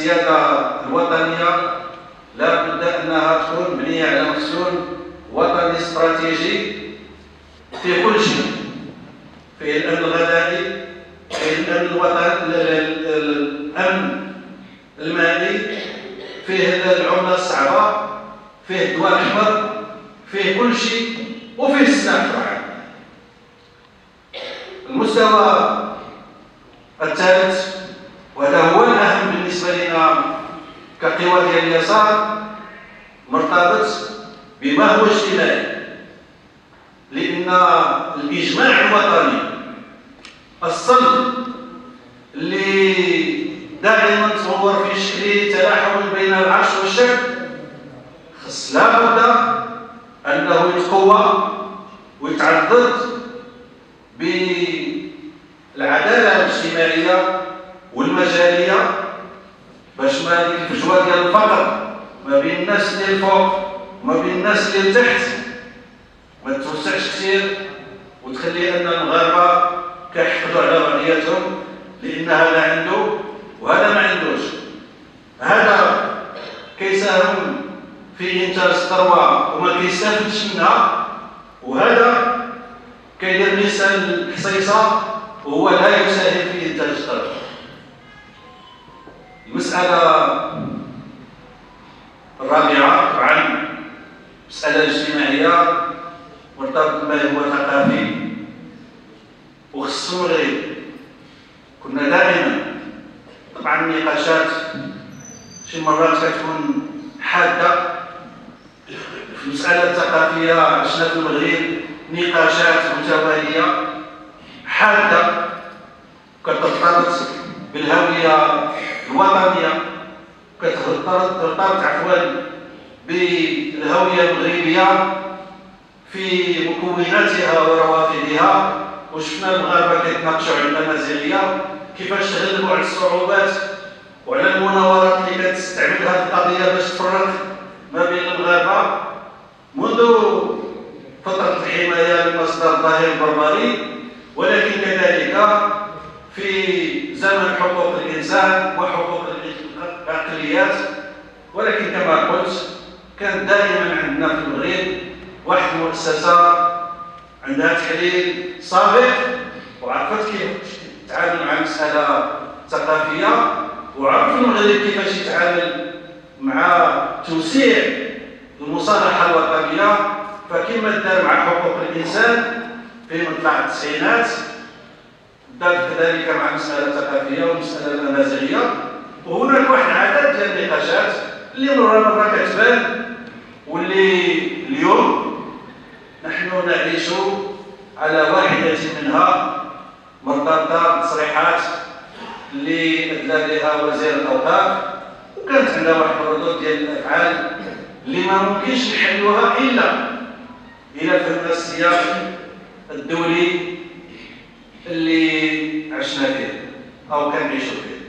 السيادة الوطنية لا بد أنها تكون مبنية على مخزون وطني استراتيجي في كل شيء، فيه الأمن الغذائي، فيه الأمن الوطني، الأمن المائي، فيه العملة الصعبة، فيه الدواء الأحمر، فيه كل شيء، وفيه السلاح طبعا. المستوى الثالث وهذا هو الأهم بالنسبة لنا كقوى ديال اليسار مرتبط بما هو اجتماعي، لأن الإجماع الوطني الصلب اللي دائما تصور في شكل تلاحم بين العرش والشعب خص لابد أنه يتقوى ويتعضد بالعدالة الاجتماعية والمجالية باش ما هذيك الفجوة ديال الفقر ما بين الناس اللي الفوق وما بين الناس اللي التحت ما تتوسعش كثير وتخلي أن المغاربة كيحقدوا على بعضياتهم، لأن هذا عنده وهذا ما عندوش. هذا كيساهم في إنتاج الثروة وما كيستافدش منها، وهذا كيدير لسان الحصيصة وهو لا يساهم في إنتاج الثروة. المسألة الرابعة طبعا مسألة اجتماعية مرتبط بما هو ثقافي وخص المغرب. كنا دائما طبعا النقاشات شي مرات كتكون حادة في المسألة الثقافية. عشنا في المغرب نقاشات متوالية حادة كترتبط بالهوية الوطنية، كترتبط عفوا بالهوية المغربية في مكوناتها وروافدها. وشفنا المغاربة كيتناقشوا على الأمازيغية كيفاش تغلبوا على الصعوبات وعلى المناورات اللي كتستعمل هذه القضية باش تفرق ما بين المغاربة منذ فترة الحماية لمصدر الظهير البربري، ولكن كذلك في زمن حقوق الإنسان وحقوق الأقليات. ولكن كما قلت كان دائما عندنا في المغرب واحد المؤسسة عندها تحليل سابق وعرفت كيف تتعامل مع المسألة الثقافية، وعرف المغرب كيفاش يتعامل مع توسيع المصالحة الوطنية. فكما دار مع حقوق الإنسان في مطلع التسعينات دار كذلك مع المسألة الثقافية والمسألة الأمازيغية. وهناك واحد العدد ديال النقاشات اللي مرة كتبان، واللي اليوم نحن نعيش على واحدة منها مرتبطة بتصريحات اللي أدلى بها وزير الأوقاف، وكانت عندها واحد الردود ديال الأفعال اللي ما ممكنش نحلوها إلا فهمنا السياق الدولي اللي عشنا فيه أو كنعيشوا فيه.